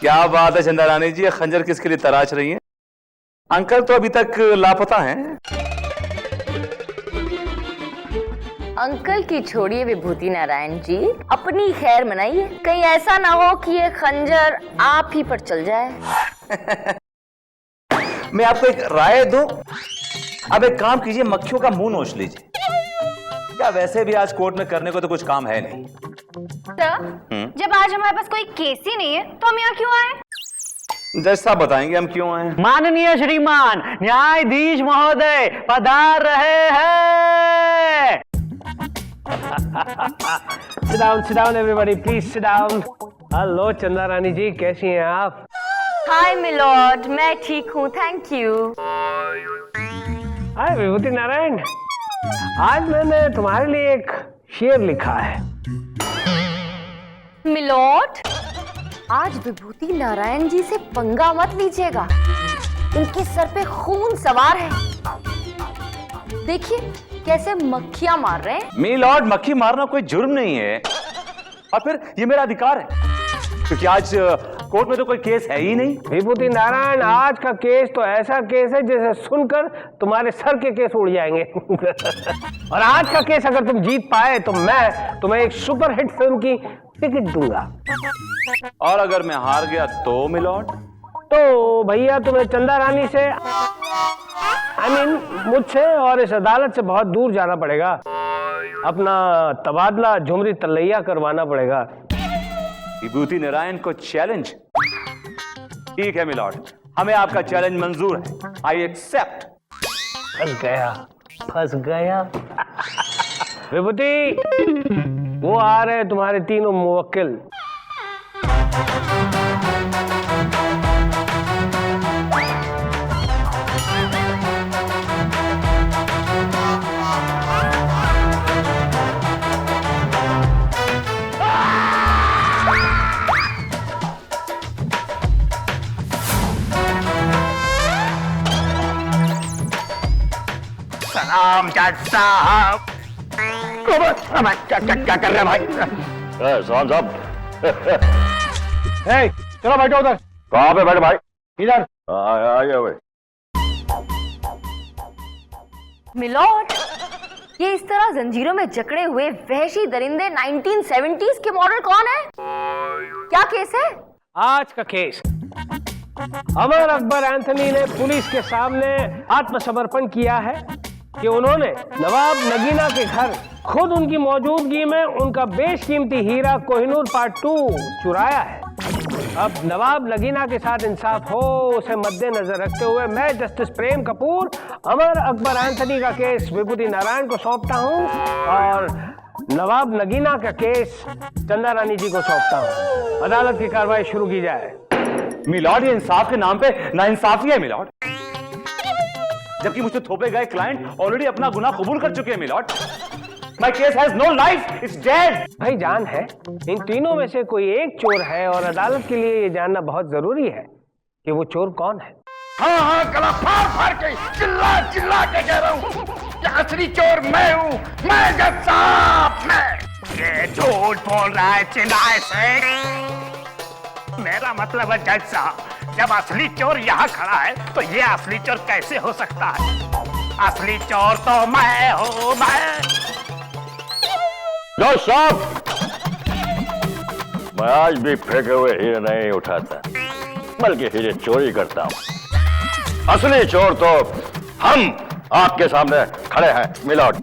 क्या बात है चंदा रानी जी, ये खंजर किसके लिए तराश रही हैं? अंकल तो अभी तक लापता हैं। अंकल की छोड़िए विभूति नारायण जी, अपनी खैर मनाइए, कहीं ऐसा ना हो कि ये खंजर आप ही पर चल जाए। मैं आपको एक राय दूं, अब एक काम कीजिए, मक्खियों का मुंह नोच लीजिए। क्या वैसे भी आज कोर्ट में करने को तो कुछ काम है नहीं। सर, जब आज हमारे पास कोई केस ही नहीं है तो हम यहाँ क्यों आए? जज साहब बताएंगे हम क्यों आए। माननीय श्रीमान न्यायाधीश महोदय पधार रहे हैं। sit down everybody, please sit down. Hello चंदा रानी जी, कैसी हैं आप? हाय मिलॉर्ड, मैं ठीक हूँ, थैंक यू। हाय विभूति नारायण, आज मैंने तुम्हारे लिए एक शेर लिखा है। मिलॉर्ड, आज विभूति नारायण जी से पंगा मत लीजिएगा, उनके सर पे खून सवार है। देखिए कैसे मक्खियां मार रहे हैं। मी लॉर्ड, मक्खी मारना कोई जुर्म नहीं है, और फिर ये मेरा अधिकार है, क्योंकि आज कोर्ट में तो कोई केस है ही नहीं। विभूति नारायण, आज का केस तो ऐसा केस है जिसे सुनकर तुम्हारे सर के केस उड़ जाएंगे। और आज का केस अगर तुम जीत पाए तो मैं तुम्हें एक सुपरहिट फिल्म की टिकट दूंगा। और अगर मैं हार गया तो मिलॉर्ड? तो भैया तुम्हें चंदा रानी से मुझसे और इस अदालत से बहुत दूर जाना पड़ेगा, अपना तबादला झुमरी तलैया करवाना पड़ेगा। विभूति नारायण को चैलेंज? ठीक है मिलॉर्ड, हमें आपका चैलेंज मंजूर है, आई एक्सेप्ट। फंस गया। विभूति, वो आ रहे तुम्हारे तीनों मुवक्किल। सलाम जज साहब। क्या कर रहे हैं भाई? सलाम साहब। चलो बैठो उधर। कहाँ पे बैठे भाई? इधर। आइए भाई। मिलॉर्ड, ये इस तरह जंजीरों में जकड़े हुए वहशी दरिंदे 1970s के मॉडल कौन है? क्या केस है? आज का केस, अमर अकबर एंथनी ने पुलिस के सामने आत्मसमर्पण किया है कि उन्होंने नवाब नगीना के घर खुद उनकी मौजूदगी में उनका बेशकीमती हीरा कोहिनूर पार्ट 2 चुराया है। अब नवाब नगीना के साथ इंसाफ हो, उसे मद्देनजर रखते हुए मैं जस्टिस प्रेम कपूर अमर अकबर एंथनी का केस विभूति नारायण को सौंपता हूं और नवाब नगीना का केस चंदा रानी जी को सौंपता हूं। अदालत की कार्रवाई शुरू की जाए। मिलॉर्ड, ये इंसाफ के नाम पे नाइंसाफी है मिलॉर्ड, जबकि मुझसे थोपे गए क्लाइंट ऑलरेडी अपना गुनाह कबूल कर चुके हैं milord. My case has no life, it's dead। भाई जान है, इन तीनों में से कोई एक चोर है और अदालत के लिए ये जानना बहुत जरूरी है कि वो चोर कौन है। हाँ, गला फाड़ के चिल्ला चिल्ला के कह रहा हूँ कि असली चोर मैं हूँ, मैं जज साहब, मैं। ये झूठ बोल रहा है चिल्लाए से। मेरा मतलब है जज साहब, जब असली चोर यहाँ खड़ा है तो ये असली चोर कैसे हो सकता है? असली चोर तो मैं हूँ, मैं। जज साहब, मैं आज भी फेंके हुए हीरे नहीं उठाता, बल्कि हीरे चोरी करता हूँ। असली चोर तो हम आपके सामने खड़े हैं मिलॉर्ड।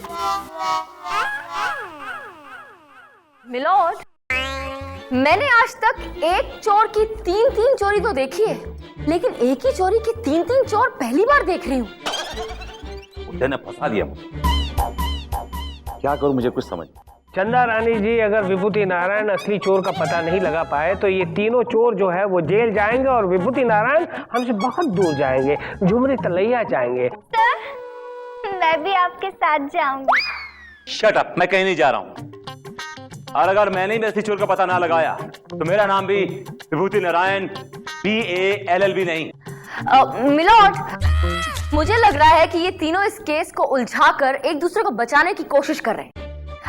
मिलॉर्ड, मैंने आज तक एक चोर की 3-3 चोरी तो देखी है, लेकिन एक ही चोरी के 3-3 चोर पहली बार देख रही हूँ। ने फंसा दिया मुझे, क्या करूं मुझे कुछ समझ। चंदा रानी जी, अगर विभूति नारायण असली चोर का पता नहीं लगा पाए तो ये तीनों चोर जो है वो जेल जाएंगे और विभूति नारायण हमसे बहुत दूर जाएंगे, झुमरी तलैया जाएंगे। सर, मैं भी आपके साथ जाऊंगी। शट अप, मैं कहीं नहीं जा रहा हूं। और अगर मैंने भी असली चोर का पता ना लगाया तो मेरा नाम भी विभूति नारायण BALLB नहीं। मिलॉर्ड, मुझे लग रहा है कि ये तीनों इस केस को उलझाकर एक दूसरे को बचाने की कोशिश कर रहे हैं।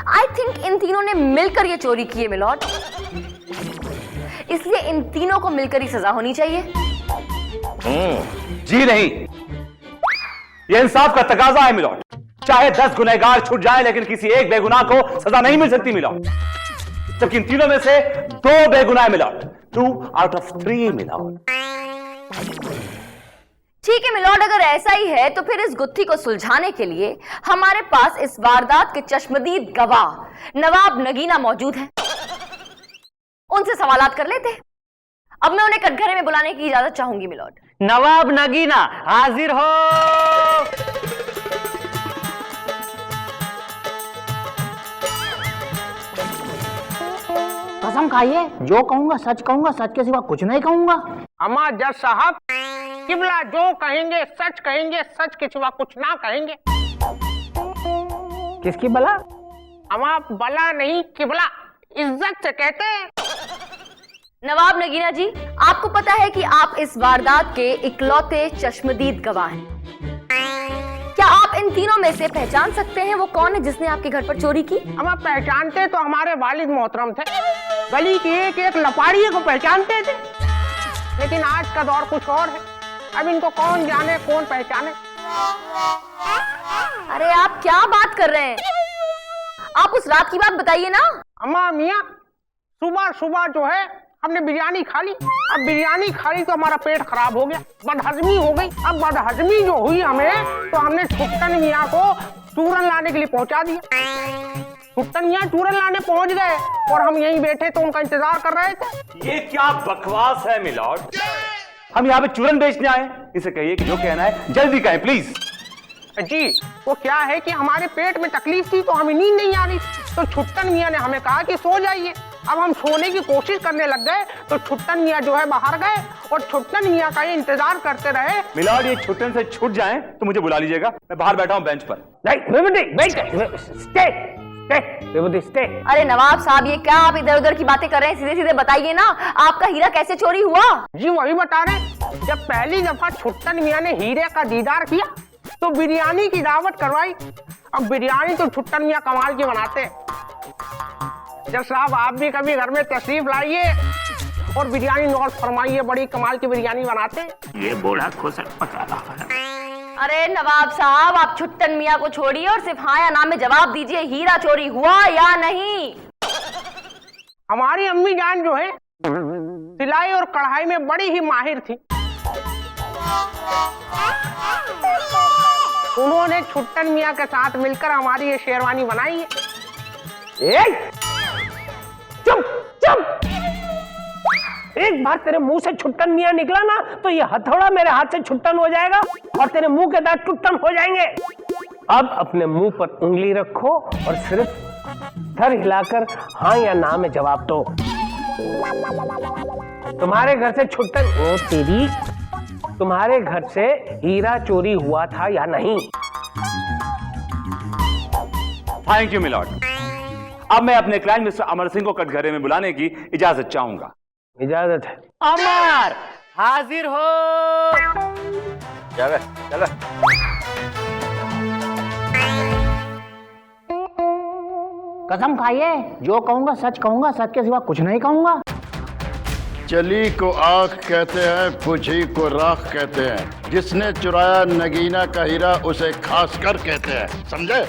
आई थिंक इन तीनों ने मिलकर ये चोरी की है मिलॉर्ड। इसलिए इन तीनों को मिलकर ही सजा होनी चाहिए। जी नहीं, यह इंसाफ का तकाजा है मिलॉर्ड। चाहे 10 गुनहगार छूट जाए लेकिन किसी एक बेगुनाह को सजा नहीं मिल सकती मिलॉर्ड, जबकि इन तीनों में से 2 बेगुनाह मिलॉर्ड। 2 out of 3 milord. ठीक है मिलॉर्ड, अगर ऐसा ही है तो फिर इस गुत्थी को सुलझाने के लिए हमारे पास इस वारदात के चश्मदीद गवाह नवाब नगीना मौजूद हैं। उनसे सवालात कर लेते हैं। अब मैं उन्हें कटघरे में बुलाने की इजाजत चाहूंगी मिलॉर्ड। नवाब नगीना हाजिर हो। कसम खाइए, जो कहूंगा सच कहूंगा, सच के सिवा कुछ नहीं कहूंगा। अम्मा जज साहब, किबला जो कहेंगे सच के सिवा कुछ ना कहेंगे। किसकी बला? अम्मा बला नहीं, किबला इज्जत से कहते हैं। नवाब नगीना जी, आपको पता है कि आप इस वारदात के इकलौते चश्मदीद गवाह हैं। क्या आप इन तीनों में से पहचान सकते हैं वो कौन है जिसने आपके घर पर चोरी की? हम पहचानते तो हमारे वालिद मोहतरम थे, गली की एक एक लपाड़िए को पहचानते थे। लेकिन आज का दौर कुछ और है, अब इनको कौन जाने कौन पहचाने। अरे आप क्या बात कर रहे हैं? आप उस रात की बात बताइए ना। अम्मा मियाँ, सुबह सुबह जो है हमने बिरयानी खा ली। अब बिरयानी खा ली तो हमारा पेट खराब हो गया, बदहजमी हो गई। अब बदहजमी जो हुई हमें, तो हमने छुट्टन मियाँ को चूरन लाने के लिए पहुंचा दिया। छुट्टन मियाँ चूरन लाने पहुंच गए और हम यहीं बैठे तो उनका इंतजार कर रहे थे। ये क्या बकवास है मिलॉर्ड? हम यहाँ पे चूरन बेचने आए? इसे कहिए कि जो कहना है जल्दी कहें प्लीज। जी, वो क्या है कि हमारे पेट में तकलीफ थी तो हमें नींद नहीं आ रही, तो छुट्टन मियाँ ने हमें कहा कि सो जाइए। अब हम सोने की कोशिश करने लग गए तो छुट्टन मियाँ जो है बाहर गए और छुट्टन मियाँ का ये इंतजार करते रहे। मिलॉर्ड, ये छुट्टन से छूट जाएं तो मुझे बुला लीजिएगा, मैं बाहर बैठा हूं बेंच पर। अरे नवाब साहब, ये क्या आप इधर उधर की बातें कर रहे हैं? सीधे सीधे बताइए ना, आपका हीरा कैसे चोरी हुआ? जी वही बता रहे, जब पहली दफा छुट्टन मियाँ ने हीरे का दीदार किया तो बिरयानी की दावत करवाई। अब बिरयानी तो छुट्टन मियाँ कमाल की बनाते हैं। जब साहब आप भी कभी घर में तशरीफ लाइए और बिरयानी नोट फरमाइए, बड़ी कमाल की बिरयानी बनाते हैं। ये बूढ़ा खुश पका रहा है। अरे नवाब साहब, आप छुट्टन मियाँ को छोड़िए और सिर्फ हाँ या ना में जवाब दीजिए, हीरा चोरी हुआ या नहीं? हमारी अम्मी जान जो है सिलाई और कढ़ाई में बड़ी ही माहिर थी। उन्होंने छुट्टन मियाँ के साथ मिलकर हमारी ये शेरवानी बनाई है। चुप चुप, एक बार तेरे मुंह से छुट्टन मियाँ निकला ना तो ये हथौड़ा मेरे हाथ से छुट्टन हो जाएगा और तेरे मुंह के दांत टुट्टन हो जाएंगे। अब अपने मुंह पर उंगली रखो और सिर्फ सर हिलाकर हाँ या ना में जवाब दो। तुम्हारे घर से छुट्टन, ओ तेरी, तुम्हारे घर से हीरा चोरी हुआ था या नहीं? Thank you milord. अब मैं अपने क्लाइंट मिस्टर अमर सिंह को कटघरे में बुलाने की इजाजत चाहूंगा। इजाजत है। अमर हाजिर हो। चल चल। कसम खाइए, जो कहूंगा सच कहूंगा, सच के सिवा कुछ नहीं कहूंगा। चली को आँख कहते हैं, बुझी को राख कहते हैं। जिसने चुराया नगीना का हीरा उसे खास कर कहते हैं, समझे?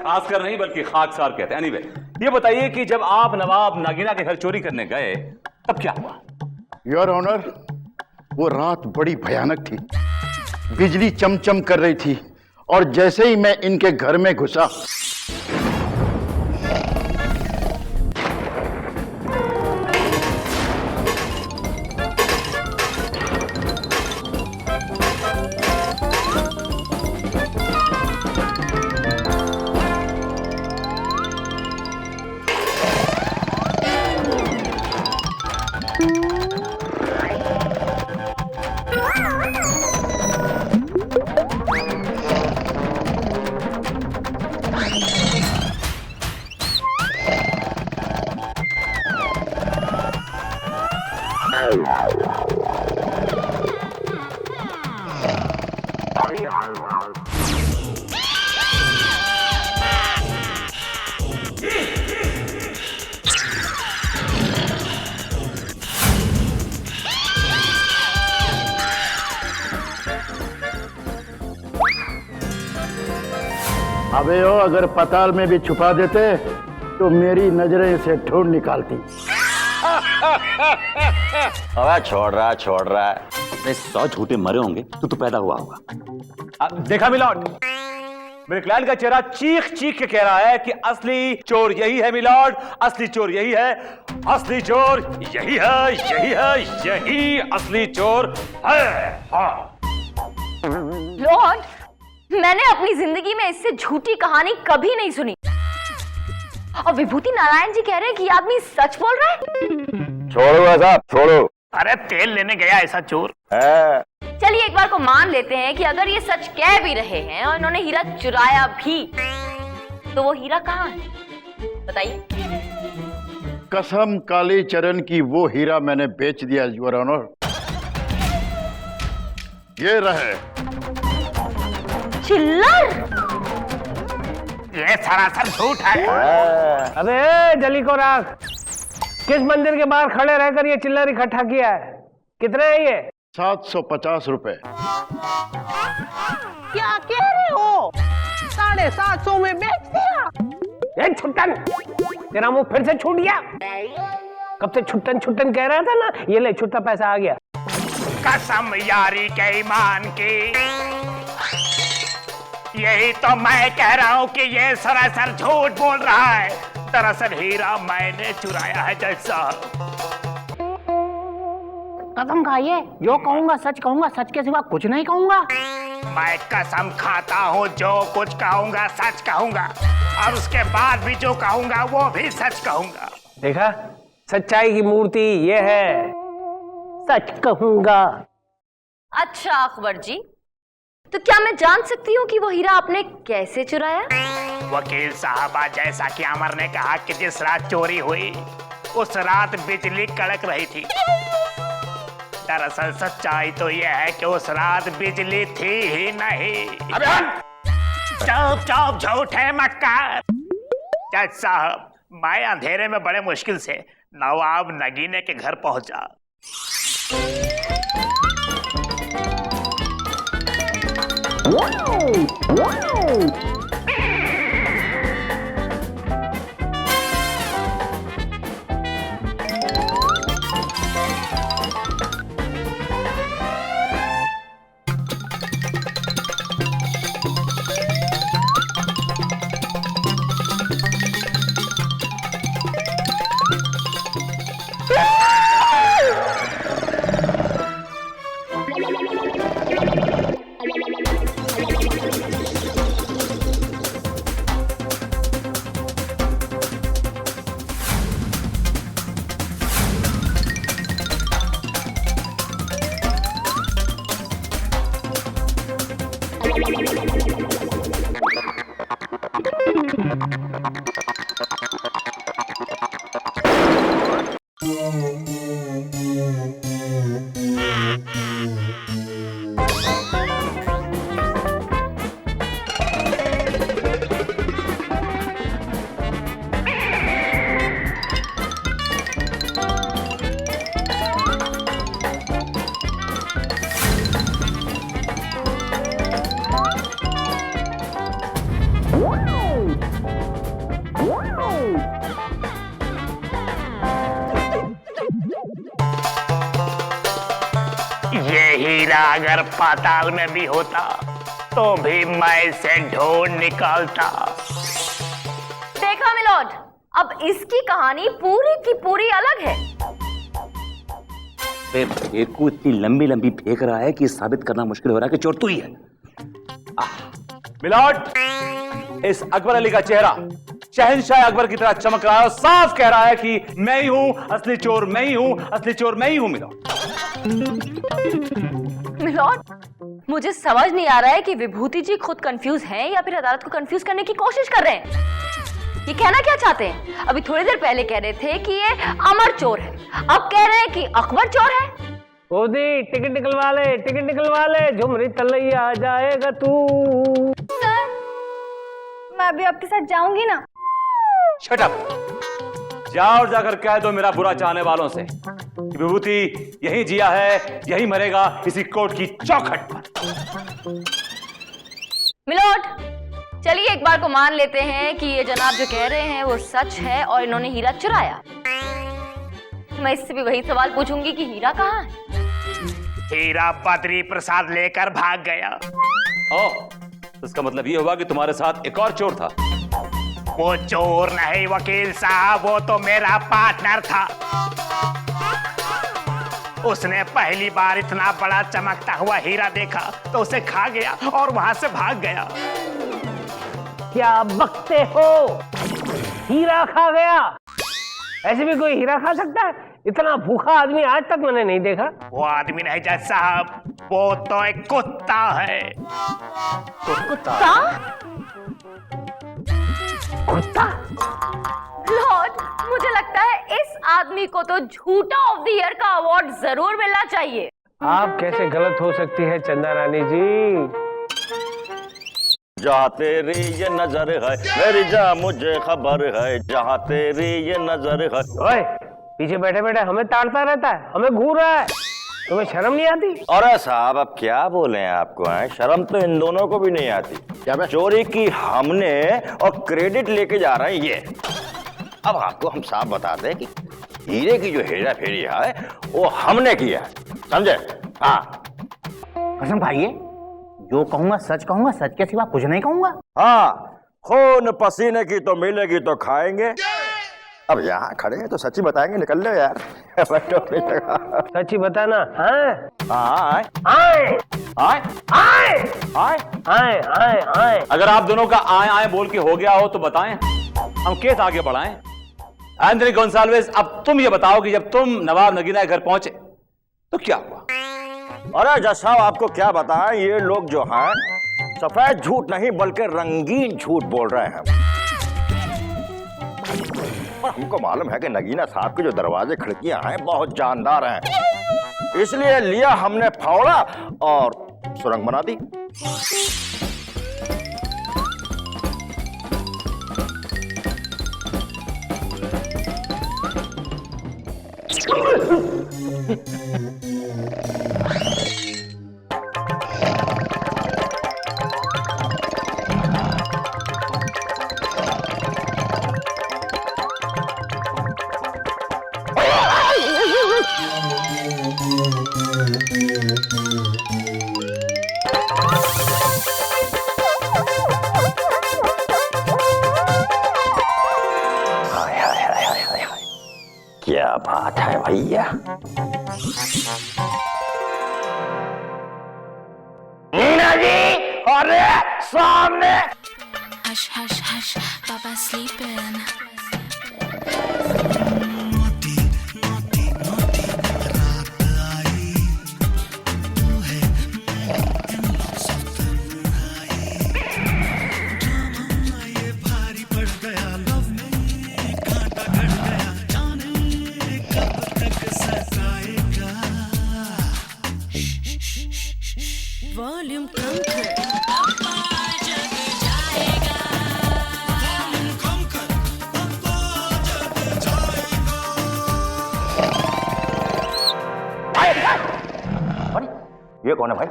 खास कर नहीं बल्कि खाकसार कहते हैं। एनीवे, ये बताइए कि जब आप नवाब नागीना के घर चोरी करने गए तब क्या हुआ? योर ऑनर, वो रात बड़ी भयानक थी। बिजली चमचम कर रही थी और जैसे ही मैं इनके घर में घुसा, अबे ओ, अगर पाताल में भी छुपा देते तो मेरी नजरें इसे ढूंढ निकालती। अबे छोड़ रहा है। 100 झूठे मरे होंगे तो पैदा हुआ होगा। देखा मिलॉर्ड, मेरे क्लाइंट का चेहरा चीख चीख के कह रहा है कि असली चोर यही है मिलॉर्ड, असली चोर यही है, असली चोर यही है, यही असली चोर है। हाँ। लॉर्ड, मैंने अपनी जिंदगी में इससे झूठी कहानी कभी नहीं सुनी। और विभूति नारायण जी कह रहे हैं कि आदमी सच बोल रहा है। छोड़ो साहब, छोड़ो। अरे तेल लेने गया ऐसा चोर है। चलिए एक बार को मान लेते हैं कि अगर ये सच कह भी रहे हैं और इन्होंने हीरा चुराया भी, तो वो हीरा कहाँ है बताइए। कसम काली चरण की, वो हीरा मैंने बेच दिया योर ऑनर। ये रहे। चिल्लर, ये सरासर झूठ है। अबे जली को राख, किस मंदिर के बाहर खड़े रहकर ये चिल्लर इकट्ठा किया है? कितने है ये? 750 रुपए। क्या कह रहे हो? 750 में बेच दिया? छुट्टन, तेरा मुंह फिर से छूट गया। कब से छुट्टन छुट्टन कह रहा था ना, ये ले छुट्टा पैसा आ गया। कसम यारी के ईमान की, यही तो मैं कह रहा हूँ कि ये सरासर झूठ बोल रहा है। दरअसल हीरा मैंने चुराया है जज साहब। कसम खाइए, जो कहूंगा सच कहूंगा, सच के सिवा कुछ नहीं कहूंगा। मैं कसम खाता हूँ, जो कुछ कहूंगा सच कहूंगा, और उसके बाद भी जो कहूंगा वो भी सच कहूंगा। देखा, सच्चाई की मूर्ति ये है, सच कहूंगा। अच्छा अकबर जी, तो क्या मैं जान सकती हूँ कि वो हीरा आपने कैसे चुराया? वकील साहबा, जैसा कि अमर ने कहा कि जिस रात चोरी हुई उस रात बिजली कड़क रही थी। दरअसल सच्चाई तो यह है कि उस रात बिजली थी ही नहीं। चुप झूठे मक्कार। जज साहब, मैं अंधेरे में बड़े मुश्किल से नवाब नगीने के घर पहुंचा। ये हीरा अगर पाताल में भी होता तो भी मैं इसे ढूंढ निकालता। देखा मिलॉर्ड, अब इसकी कहानी पूरी की पूरी अलग है। फेंक को इतनी लंबी लंबी फेंक रहा है कि साबित करना मुश्किल हो रहा है कि चोर तू ही है। मिलॉर्ड, इस अकबर अली का चेहरा शहंशाह अकबर की तरह चमक रहा है और साफ कह रहा है कि मैं ही हूं असली चोर, मैं ही हूं असली चोर, मैं ही हूं। मिलॉर्ड, मुझे समझ नहीं आ रहा है कि विभूति जी खुद कंफ्यूज हैं या फिर अदालत को कंफ्यूज करने की कोशिश कर रहे हैं। ये कहना क्या चाहते हैं? अभी थोड़ी देर पहले कह रहे थे कि ये अमर चोर है, अब कह रहे हैं कि अकबर चोर है। ओदी, टिकट निकलवा ले, झुमरी तलैया आ जाएगा तू। सर, मैं अभी आपके साथ जाऊंगी ना। Shut up. जाओ और जाकर कह दो मेरा बुरा चाहने वालों से कि विभूति यहीं जिया है, यहीं मरेगा, इसी कोर्ट की चौखट पर। मिलॉर्ड, चलिए एक बार को मान लेते हैं कि ये जनाब जो कह रहे हैं वो सच है और इन्होंने हीरा चुराया। मैं इससे भी वही सवाल पूछूंगी कि हीरा कहाँ है? हीरा बद्री प्रसाद लेकर भाग गया। ओह, इसका मतलब ये हुआ कि तुम्हारे साथ एक और चोर था। वो चोर नहीं वकील साहब, वो तो मेरा पार्टनर था। उसने पहली बार इतना बड़ा चमकता हुआ हीरा देखा तो उसे खा गया और वहां से भाग गया। क्या बकते हो? हीरा खा गया? ऐसे भी कोई हीरा खा सकता है? इतना भूखा आदमी आज तक मैंने नहीं देखा। वो आदमी नहीं जज साहब, वो तो एक कुत्ता है। कुत्ता? कुत्ता? लॉर्ड, मुझे लगता है इस आदमी को तो झूठा ऑफ द ईयर का अवार्ड जरूर मिलना चाहिए। आप कैसे गलत हो सकती है चंदा रानी जी? जहाँ तेरी ये नजर है मेरी जा मुझे खबर है, जहाँ तेरी ये नजर है। ओए, पीछे बैठे बैठे हमें ताड़ता रहता है, हमें घूर रहा है, तुम्हें शर्म नहीं आती? अरे साहब अब क्या बोले आपको है, शर्म तो इन दोनों को भी नहीं आती। क्या चोरी की हमने और क्रेडिट लेके जा रहे हैं ये। अब आपको हम साफ बताते हैं कि हीरे की जो हेरा फेरी है वो हमने किया है, समझे? हाँ कसम खाइए, जो कहूंगा सच के सिवा कुछ नहीं कहूंगा। हाँ, खून पसीने की तो मिलेगी तो खाएंगे। अब यहाँ खड़े हैं तो सच्ची बताएंगे, निकल लो यार। सच्ची बताना। हाँ? आए आए आए आए आए आए आए आए। अगर आप दोनों का आए आए बोल के हो गया हो तो बताएं, हम केस आगे बढ़ाएं। एंथनी गोंसाल्विस, अब तुम ये बताओ कि जब तुम नवाब नगीना के घर पहुंचे तो क्या हुआ? अरे जज साहब आपको क्या बताएं, ये लोग जो हैं सफेद झूठ नहीं बल्कि रंगीन झूठ बोल रहे हैं। पर हमको मालूम है कि नगीना साहब के जो दरवाजे खिड़कियां हैं बहुत जानदार हैं, इसलिए लिया हमने फावड़ा और सुरंग बना दी। क्या बात है भैया। मीना जी, अरे सामने। Hush, hush, hush, Papa's sleeping. Volume conquer. ये कौन है भाई?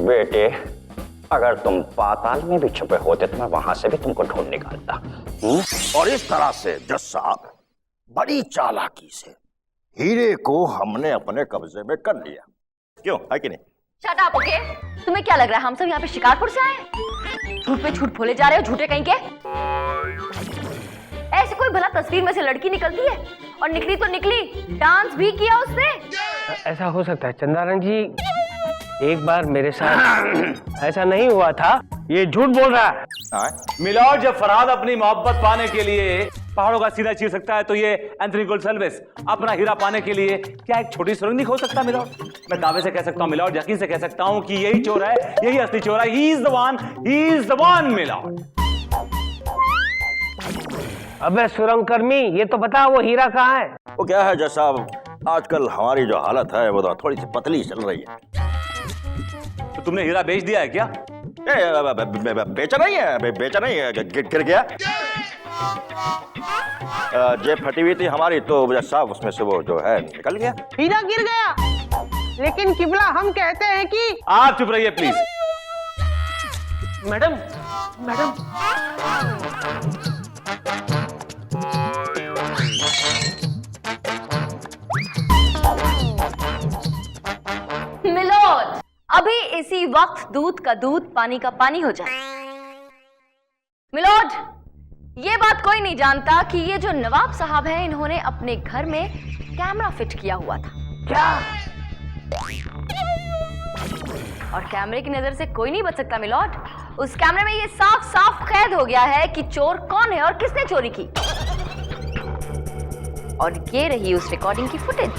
बेटे, अगर तुम पाताल में भी छुपे होते तो मैं वहां से भी तुमको ढूंढ निकालता। और इस तरह से जज साहब बड़ी चालाकी से हीरे को हमने अपने कब्जे में कर लिया। क्यों, है कि नहीं? Shut up, okay? तुम्हें क्या लग रहा है हम सब यहाँ पे शिकारपुर से आए? झूठ पे झूठ बोले जा रहे हो, झूठे कहीं के। ऐसे कोई भला तस्वीर में से लड़की निकलती है? और निकली तो निकली, डांस भी किया उसने। ऐसा हो सकता है चंदारानी जी, एक बार मेरे साथ ऐसा नहीं हुआ था, ये झूठ बोल रहा है। मिलॉर्ड, जब फरहाद अपनी मोहब्बत पाने के लिए पहाड़ों का सीधा चीर सकता है तो ये एंथनी गोंसाल्विस अपना हीरा पाने के लिए क्या एक छोटी सुरंग नहीं खोद सकता? मिलॉर्ड, मैं दावे से कह सकता हूँ मिलॉर्ड, यकीन से कह सकता हूँ कि यही चोर है, यही असली चोर है। He is the one milord. अबे सुरंग कर्मी, ये तो बता वो हीरा कहाँ है? वो क्या है जज साहब, आजकल हमारी जो हालत है वो तो थोड़ी सी पतली चल रही है। तो तुमने हीरा बेच दिया है क्या? बेचा नहीं है, गिर गया। जेब फटी हुई थी हमारी, तो जज साहब उसमें से वो जो है निकल गया। हीरा गिर गया, लेकिन किबला हम कहते हैं कि आप चुप रहिए प्लीज। मैडम मैडम मिलोड, अभी इसी वक्त दूध का दूध पानी का पानी हो जाए। मिलोड, ये बात कोई नहीं जानता कि ये जो नवाब साहब हैं, इन्होंने अपने घर में कैमरा फिट किया हुआ था। क्या? और कैमरे की नजर से कोई नहीं बच सकता मिलोड। उस कैमरे में ये साफ साफ कैद हो गया है कि चोर कौन है और किसने चोरी की। और ये रही उस रिकॉर्डिंग की फुटेज।